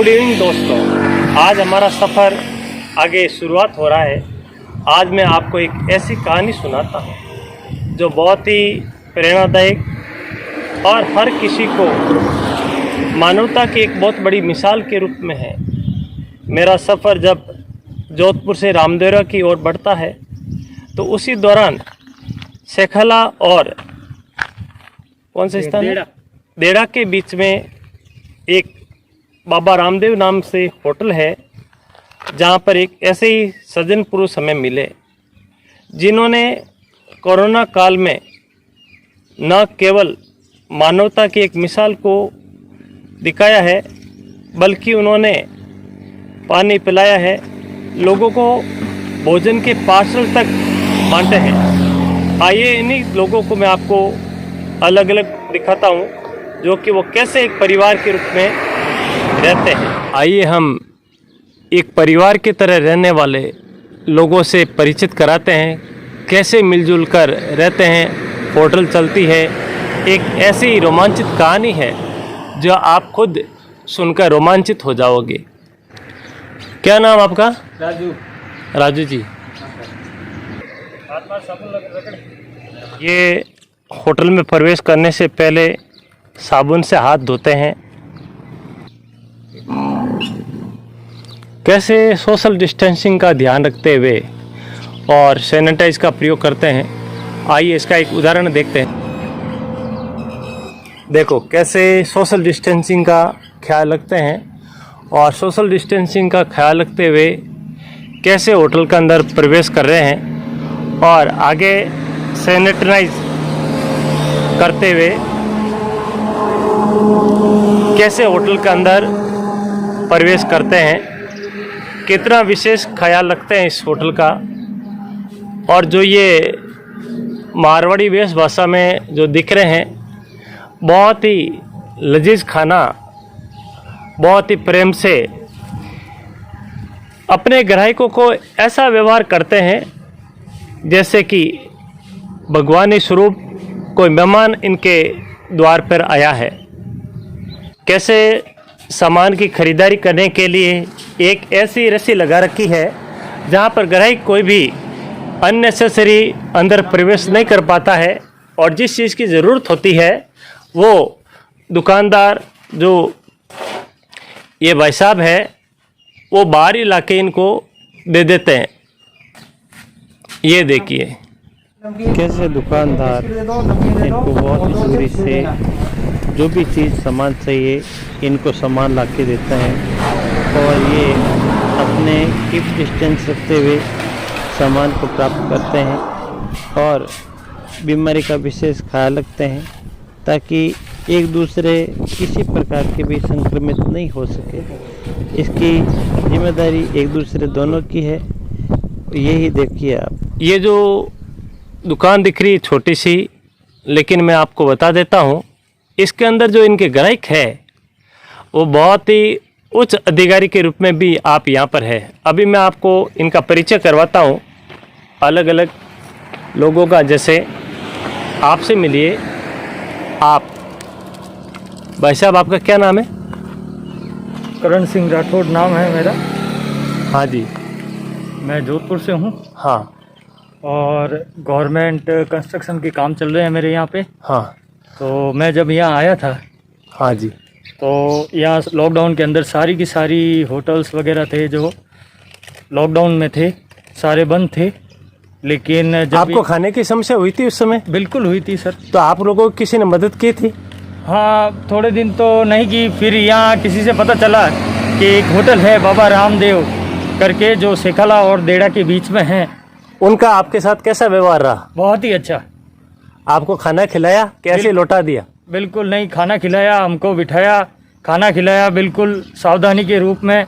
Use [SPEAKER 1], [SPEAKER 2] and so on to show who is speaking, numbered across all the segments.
[SPEAKER 1] Good evening दोस्तों, आज हमारा सफ़र आगे शुरुआत हो रहा है। आज मैं आपको एक ऐसी कहानी सुनाता हूँ जो बहुत ही प्रेरणादायक और हर किसी को मानवता की एक बहुत बड़ी मिसाल के रूप में है। मेरा सफ़र जब जोधपुर से रामदेवरा की ओर बढ़ता है तो उसी दौरान सेखला और कौन से स्थान देड़ा के बीच में एक बाबा रामदेव नाम से होटल है, जहाँ पर एक ऐसे ही सज्जन पुरुष हमें मिले जिन्होंने कोरोना काल में न केवल मानवता की एक मिसाल को दिखाया है बल्कि उन्होंने पानी पिलाया है, लोगों को भोजन के पार्सल तक बांटे हैं। आइए इन्हीं लोगों को मैं आपको अलग अलग दिखाता हूँ जो कि वो कैसे एक परिवार के रूप में रहते हैं। आइए हम एक परिवार की तरह रहने वाले लोगों से परिचित कराते हैं, कैसे मिलजुल कर रहते हैं, होटल चलती है। एक ऐसी रोमांचित कहानी है जो आप खुद सुनकर रोमांचित हो जाओगे। क्या नाम आपका?
[SPEAKER 2] राजू।
[SPEAKER 1] राजू जी। ये होटल में प्रवेश करने से पहले साबुन से हाथ धोते हैं, कैसे सोशल डिस्टेंसिंग का ध्यान रखते हुए और सैनिटाइज का प्रयोग करते हैं। आइए इसका एक उदाहरण देखते हैं। देखो कैसे सोशल डिस्टेंसिंग का ख्याल रखते हैं और सोशल डिस्टेंसिंग का ख्याल रखते हुए कैसे होटल के अंदर प्रवेश कर रहे हैं और आगे सैनिटाइज करते हुए कैसे होटल के अंदर प्रवेश करते हैं। कितना विशेष ख्याल रखते हैं इस होटल का। और जो ये मारवाड़ी वेश भाषा में जो दिख रहे हैं, बहुत ही लजीज खाना, बहुत ही प्रेम से अपने ग्राहकों को ऐसा व्यवहार करते हैं जैसे कि भगवानी स्वरूप कोई मेहमान इनके द्वार पर आया है। कैसे सामान की खरीदारी करने के लिए एक ऐसी रस्सी लगा रखी है जहां पर ग्राहक कोई भी अननेसेसरी अंदर प्रवेश नहीं कर पाता है और जिस चीज़ की ज़रूरत होती है वो दुकानदार जो ये भाई साहब है वो बाहर लाके इनको दे देते हैं। ये देखिए कैसे दुकानदार इनको बहुत ही दूरी से जो भी चीज़ सामान चाहिए इनको सामान ला के देते हैं और ये अपने कीप डिस्टेंस रखते हुए सामान को प्राप्त करते हैं और बीमारी का विशेष ख्याल रखते हैं ताकि एक दूसरे किसी प्रकार के भी संक्रमित नहीं हो सके। इसकी जिम्मेदारी एक दूसरे दोनों की है। यही देखिए आप, ये जो दुकान दिख रही है छोटी सी, लेकिन मैं आपको बता देता हूँ इसके अंदर जो इनके ग्राहक है वो बहुत ही उच्च अधिकारी के रूप में भी आप यहाँ पर है। अभी मैं आपको इनका परिचय करवाता हूँ अलग अलग लोगों का। जैसे आपसे मिलिए आप। भाई साहब आपका क्या नाम है?
[SPEAKER 2] करण सिंह राठौड़ नाम है मेरा।
[SPEAKER 1] हाँ जी।
[SPEAKER 2] मैं जोधपुर से हूँ।
[SPEAKER 1] हाँ।
[SPEAKER 2] और गवर्नमेंट कंस्ट्रक्शन के काम चल रहे हैं मेरे यहाँ पे।
[SPEAKER 1] हाँ।
[SPEAKER 2] तो मैं जब यहाँ आया था,
[SPEAKER 1] हाँ जी,
[SPEAKER 2] तो यहाँ लॉकडाउन के अंदर सारी की सारी होटल्स वगैरह थे जो लॉकडाउन में थे, सारे बंद थे। लेकिन जब
[SPEAKER 1] आपको खाने की समस्या हुई थी उस समय?
[SPEAKER 2] बिल्कुल हुई थी सर।
[SPEAKER 1] तो आप लोगों को किसी ने मदद की थी?
[SPEAKER 2] हाँ, थोड़े दिन तो नहीं की, फिर यहाँ किसी से पता चला कि एक होटल है बाबा रामदेव करके जो सेखला और देड़ा के बीच में है।
[SPEAKER 1] उनका आपके साथ कैसा व्यवहार रहा?
[SPEAKER 2] बहुत ही अच्छा।
[SPEAKER 1] आपको खाना खिलाया? कैसे लौटा दिया?
[SPEAKER 2] बिल्कुल नहीं, खाना खिलाया, हमको बिठाया, खाना खिलाया बिल्कुल सावधानी के रूप में।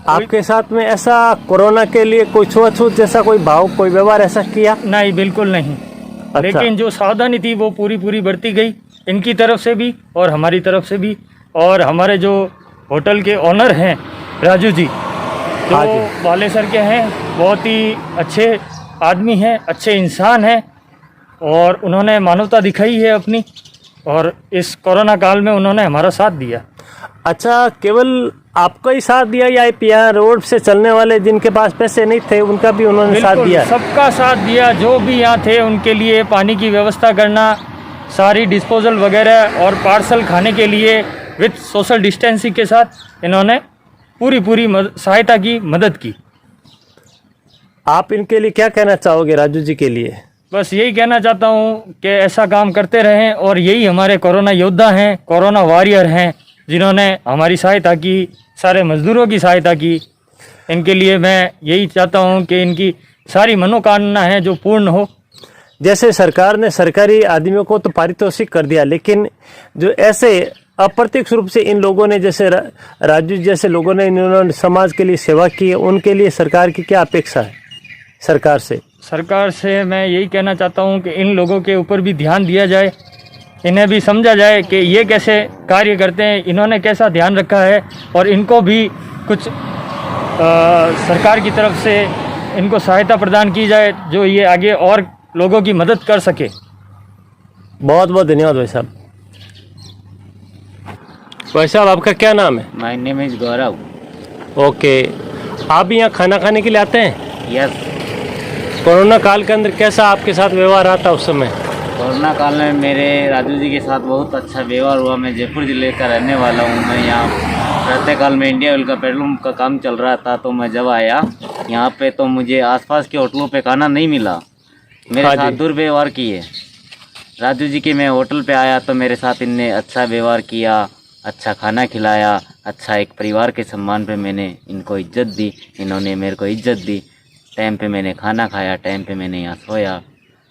[SPEAKER 1] आपके साथ में ऐसा कोरोना के लिए कोई छुआछूत जैसा कोई भाव, कोई व्यवहार ऐसा किया?
[SPEAKER 2] नहीं, बिल्कुल नहीं।
[SPEAKER 1] अच्छा।
[SPEAKER 2] लेकिन जो सावधानी थी वो पूरी बरती गई, इनकी तरफ से भी और हमारी तरफ से भी। और हमारे जो होटल के ओनर हैं राजू जी, तो बालेसर के हैं, बहुत ही अच्छे आदमी हैं, अच्छे इंसान हैं और उन्होंने मानवता दिखाई है अपनी, और इस कोरोना काल में उन्होंने हमारा साथ दिया।
[SPEAKER 1] अच्छा, केवल आपको ही साथ दिया या यहाँ रोड से चलने वाले जिनके पास पैसे नहीं थे उनका भी उन्होंने साथ
[SPEAKER 2] बिल्कुल,
[SPEAKER 1] दिया?
[SPEAKER 2] सबका साथ दिया। जो भी यहाँ थे उनके लिए पानी की व्यवस्था करना, सारी डिस्पोजल वगैरह और पार्सल खाने के लिए विथ सोशल डिस्टेंसिंग के साथ इन्होंने पूरी सहायता की, मदद की।
[SPEAKER 1] आप इनके लिए क्या कहना चाहोगे, राजू जी के लिए?
[SPEAKER 2] बस यही कहना चाहता हूँ कि ऐसा काम करते रहें, और यही हमारे कोरोना योद्धा हैं, कोरोना वॉरियर हैं, जिन्होंने हमारी सहायता की, सारे मजदूरों की सहायता की। इनके लिए मैं यही चाहता हूँ कि इनकी सारी मनोकामना है जो पूर्ण हो।
[SPEAKER 1] जैसे सरकार ने सरकारी आदमियों को तो पारितोषिक कर दिया, लेकिन जो ऐसे अप्रत्यक्ष रूप से इन लोगों ने, जैसे राजू जैसे लोगों ने, इन्होंने समाज के लिए सेवा की है, उनके लिए सरकार की क्या अपेक्षा है? सरकार से
[SPEAKER 2] मैं यही कहना चाहता हूँ कि इन लोगों के ऊपर भी ध्यान दिया जाए, इन्हें भी समझा जाए कि ये कैसे कार्य करते हैं, इन्होंने कैसा ध्यान रखा है, और इनको भी कुछ सरकार की तरफ से इनको सहायता प्रदान की जाए जो ये आगे और लोगों की मदद कर सके।
[SPEAKER 1] बहुत बहुत धन्यवाद भाई साहब। भाई साहब, आपका क्या नाम है?
[SPEAKER 3] My name is Gaurav.
[SPEAKER 1] Okay, आप भी यहाँ खाना खाने के लिए आते हैं?
[SPEAKER 3] यस।
[SPEAKER 1] कोरोना काल के अंदर कैसा आपके साथ व्यवहार रहा था उस समय?
[SPEAKER 3] कोरोना काल में मेरे राजू जी के साथ बहुत अच्छा व्यवहार हुआ। मैं जयपुर ज़िले का रहने वाला हूँ। मैं यहाँ रहते काल में इंडिया ऑयल का पेट्रोल पंप का काम चल रहा था, तो मैं जब आया यहाँ पे तो मुझे आसपास के होटलों पे खाना नहीं मिला, मेरे साथ दुर्व्यवहार किए। राजू जी के मैं होटल पे आया तो मेरे साथ इनने अच्छा व्यवहार किया, अच्छा खाना खिलाया, अच्छा एक परिवार के सम्मान पे मैंने इनको इज्जत दी, इन्होंने मेरे को इज्जत दी। टाइम पे मैंने खाना खाया, टाइम पे मैंने यहाँ सोया,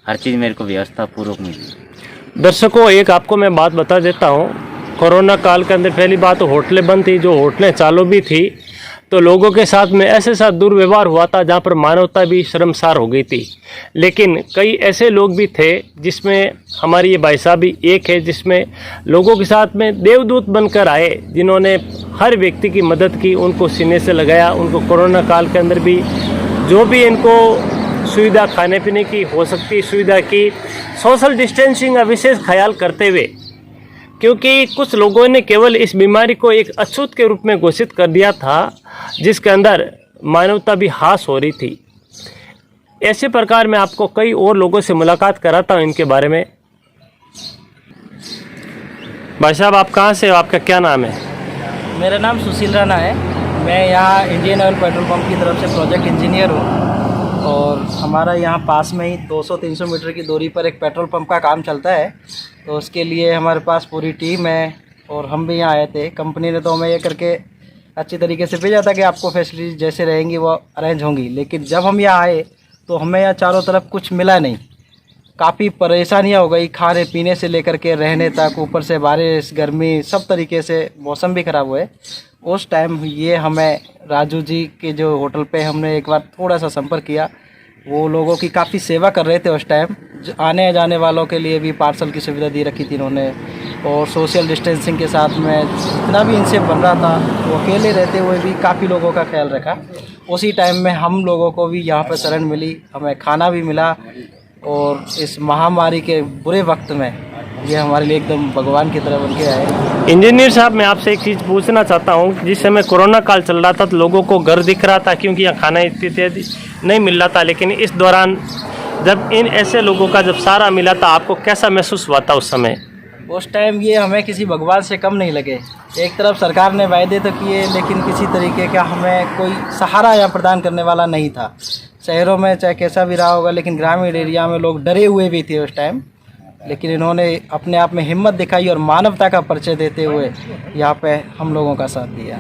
[SPEAKER 3] हर चीज़ मेरे को व्यवस्था पूर्वक मिली।
[SPEAKER 1] दर्शकों, एक आपको मैं बात बता देता हूँ। कोरोना काल के अंदर पहली बात तो होटलें बंद थी, जो होटलें चालू भी थी तो लोगों के साथ में ऐसे साथ दुर्व्यवहार हुआ था जहाँ पर मानवता भी शर्मसार हो गई थी। लेकिन कई ऐसे लोग भी थे, जिसमें हमारी ये भाई साहब भी एक है, जिसमें लोगों के साथ में देवदूत बनकर आए, जिन्होंने हर व्यक्ति की मदद की, उनको सीने से लगाया। उनको कोरोना काल के अंदर भी जो भी इनको सुविधा खाने पीने की हो सकती सुविधा की, सोशल डिस्टेंसिंग का विशेष ख्याल करते हुए, क्योंकि कुछ लोगों ने केवल इस बीमारी को एक अछूत के रूप में घोषित कर दिया था, जिसके अंदर मानवता भी हास हो रही थी। ऐसे प्रकार मैं आपको कई और लोगों से मुलाकात कराता हूं इनके बारे में। भाई साहब, आप कहाँ से हो? आपका क्या नाम है?
[SPEAKER 4] मेरा नाम सुशील राणा है। मैं यहाँ इंडियन ऑयल पेट्रोल पंप की तरफ से प्रोजेक्ट इंजीनियर हूँ, और हमारा यहाँ पास में ही 200-300 मीटर की दूरी पर एक पेट्रोल पंप का काम चलता है। तो उसके लिए हमारे पास पूरी टीम है, और हम भी यहाँ आए थे। कंपनी ने तो हमें ये करके अच्छी तरीके से भेजा था कि आपको फैसिलिटी जैसे रहेंगी वो अरेंज होंगी। लेकिन जब हम यहाँ आए तो हमें यहाँ चारों तरफ कुछ मिला नहीं। काफ़ी परेशानियाँ हो गई, खाने पीने से लेकर के रहने तक, ऊपर से बारिश गर्मी सब तरीके से मौसम भी ख़राब हुए। उस टाइम ये हमें राजू जी के जो होटल पे हमने एक बार थोड़ा सा संपर्क किया, वो लोगों की काफ़ी सेवा कर रहे थे उस टाइम। आने जाने वालों के लिए भी पार्सल की सुविधा दी रखी थी इन्होंने, और सोशल डिस्टेंसिंग के साथ में जितना भी इनसे बन रहा था, वो अकेले रहते हुए भी काफ़ी लोगों का ख्याल रखा। उसी टाइम में हम लोगों को भी यहाँ पर शरण मिली, हमें खाना भी मिला, और इस महामारी के बुरे वक्त में ये हमारे लिए एकदम भगवान की तरह बन के आए।
[SPEAKER 1] इंजीनियर साहब, मैं आपसे एक चीज़ पूछना चाहता हूँ। जिस समय कोरोना काल चल रहा था तो लोगों को घर दिख रहा था, क्योंकि यहाँ खाना इत्यादि नहीं मिल रहा था। लेकिन इस दौरान जब इन ऐसे लोगों का जब सहारा मिला था, आपको कैसा महसूस हुआ था उस समय?
[SPEAKER 4] उस टाइम ये हमें किसी भगवान से कम नहीं लगे। एक तरफ सरकार ने वायदे तो किए, लेकिन किसी तरीके का हमें कोई सहारा यहाँ प्रदान करने वाला नहीं था। शहरों में चाहे कैसा भी रहा होगा, लेकिन ग्रामीण एरिया में लोग डरे हुए भी थे उस टाइम। लेकिन इन्होंने अपने आप में हिम्मत दिखाई और मानवता का परिचय देते हुए यहाँ पे हम लोगों का साथ दिया।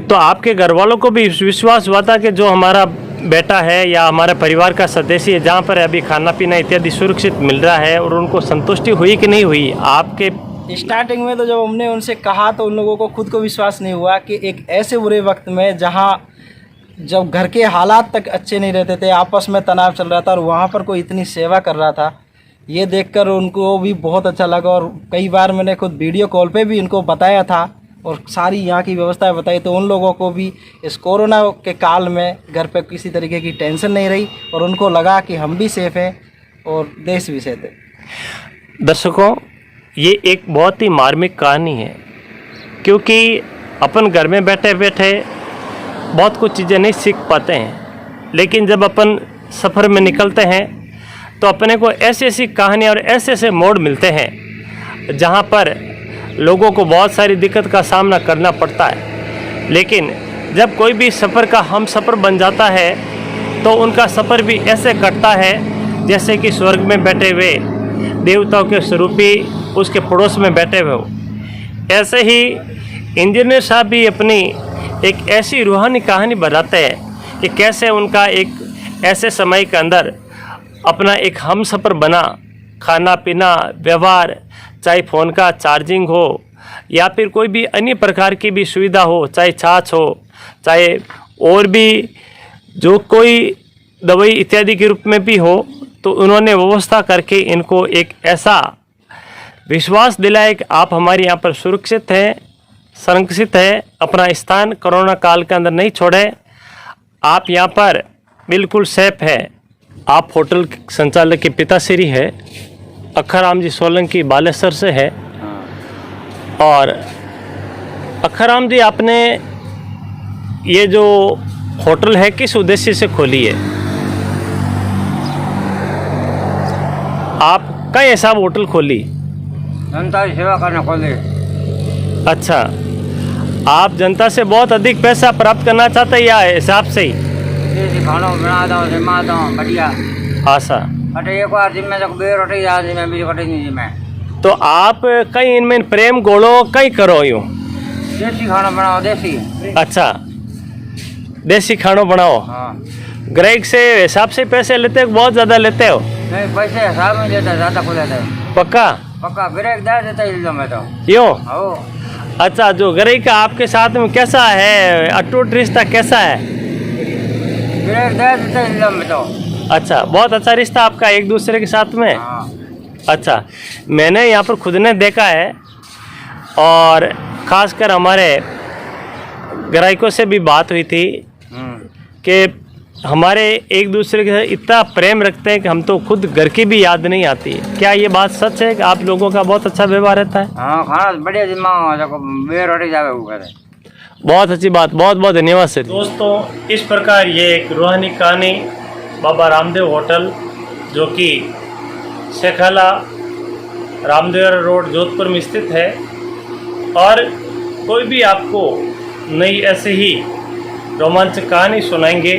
[SPEAKER 1] तो आपके घर वालों को भी विश्वास हुआ था कि जो हमारा बेटा है या हमारे परिवार का सदस्य है, जहाँ पर अभी खाना पीना इत्यादि सुरक्षित मिल रहा है, और उनको संतुष्टि हुई कि नहीं हुई? आपके
[SPEAKER 4] स्टार्टिंग में तो जब हमने उनसे कहा तो उन लोगों को खुद को विश्वास नहीं हुआ कि एक ऐसे बुरे वक्त में, जहाँ जब घर के हालात तक अच्छे नहीं रहते थे, आपस में तनाव चल रहा था, और वहाँ पर कोई इतनी सेवा कर रहा था, ये देखकर उनको भी बहुत अच्छा लगा। और कई बार मैंने खुद वीडियो कॉल पे भी इनको बताया था, और सारी यहाँ की व्यवस्था बताई, तो उन लोगों को भी इस कोरोना के काल में घर पे किसी तरीके की टेंशन नहीं रही, और उनको लगा कि हम भी सेफ हैं और देश भी सेफ है।
[SPEAKER 1] दर्शकों, ये एक बहुत ही मार्मिक कहानी है, क्योंकि अपन घर में बैठे बैठे बहुत कुछ चीज़ें नहीं सीख पाते हैं, लेकिन जब अपन सफ़र में निकलते हैं तो अपने को ऐसी ऐसी कहानियाँ और ऐसे ऐसे मोड़ मिलते हैं जहाँ पर लोगों को बहुत सारी दिक्कत का सामना करना पड़ता है, लेकिन जब कोई भी सफ़र का हम सफ़र बन जाता है तो उनका सफ़र भी ऐसे कटता है जैसे कि स्वर्ग में बैठे हुए देवताओं के स्वरूपी उसके पड़ोस में बैठे हुए हो। ऐसे ही इंजीनियर साहब भी अपनी एक ऐसी रूहानी कहानी बताते हैं कि कैसे उनका एक ऐसे समय के अंदर अपना एक हम सफ़र बना, खाना पीना व्यवहार, चाहे फ़ोन का चार्जिंग हो या फिर कोई भी अन्य प्रकार की भी सुविधा हो, चाहे छाछ हो, चाहे और भी जो कोई दवाई इत्यादि के रूप में भी हो, तो उन्होंने व्यवस्था करके इनको एक ऐसा विश्वास दिलाया कि आप हमारे यहाँ पर सुरक्षित हैं, संरक्षित है, अपना स्थान कोरोना काल के अंदर नहीं छोड़े, आप यहाँ पर बिल्कुल सेफ है। आप होटल संचालक के पिताश्री है, अखाराम जी सोलंकी बालेश्वर से है। और अखाराम जी, आपने ये जो होटल है किस उद्देश्य से खोली है? आप कई ऐसा होटल खोली?
[SPEAKER 2] जनता की सेवा करना खोले।
[SPEAKER 1] अच्छा, आप जनता से बहुत अधिक पैसा प्राप्त करना चाहते हैं या हिसाब से ही?
[SPEAKER 2] देसी खाना बना दो, जिम्मा दो, बढ़िया।
[SPEAKER 1] आशा
[SPEAKER 2] अटे एक बार जिम्मे तक बेर रोटी याद जिम्मे बीच कटे नहीं जिम्मे।
[SPEAKER 1] तो आप कई इनमें प्रेम गोलो कई करो यूँ?
[SPEAKER 2] देसी खाना बनाओ, देसी।
[SPEAKER 1] अच्छा, देसी खाना बनाओ।
[SPEAKER 2] हाँ।
[SPEAKER 1] ग्राहक से हिसाब से पैसे लेते हो, बहुत ज़्यादा लेते हो?
[SPEAKER 2] नहीं, पैसे हिसाब में देता, ज़्यादा खुले थे।
[SPEAKER 1] पक्का?
[SPEAKER 2] पक्का ग्राहक दे देता ही मैं तो।
[SPEAKER 1] क्यों?
[SPEAKER 2] हो।
[SPEAKER 1] अच्छा, जो ग्राहक का आपके साथ में कैसा है, अटूट रिश्ता कैसा है?
[SPEAKER 2] ग्राहक दे देता ही मैं तो।
[SPEAKER 1] अच्छा, बहुत अच्छा रिश्ता आपका एक दूसरे के साथ में?
[SPEAKER 2] हाँ।
[SPEAKER 1] अच्छा, मैंने यहाँ पर खुद ने देखा है और ख़ासकर हमारे ग्राहकों से भी बात हुई थी कि हमारे एक दूसरे के साथ इतना प्रेम रखते हैं कि हम तो खुद घर की भी याद नहीं आती। क्या ये बात सच है कि आप लोगों का बहुत अच्छा व्यवहार रहता है?
[SPEAKER 2] हाँ, खाना बढ़िया जिम्मा बेर रोटी जावे ऊपर।
[SPEAKER 1] बहुत अच्छी बात, बहुत बहुत धन्यवाद सर। दोस्तों, इस प्रकार ये एक रूहानी कहानी बाबा रामदेव होटल, जो कि शेखाला रामदेव रोड जोधपुर में स्थित है। और कोई भी आपको नई ऐसे ही रोमांचक कहानी सुनाएंगे।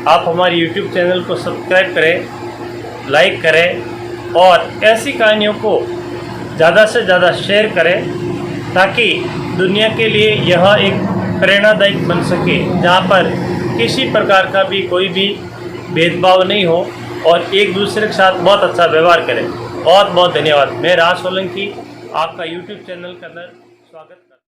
[SPEAKER 1] आप हमारे YouTube चैनल को सब्सक्राइब करें, लाइक करें और ऐसी कहानियों को ज़्यादा से ज़्यादा शेयर करें, ताकि दुनिया के लिए यह एक प्रेरणादायक बन सके, जहाँ पर किसी प्रकार का भी कोई भी भेदभाव नहीं हो और एक दूसरे के साथ बहुत अच्छा व्यवहार करें। बहुत बहुत धन्यवाद। मैं राज सोलंकी आपका YouTube चैनल के अंदर स्वागत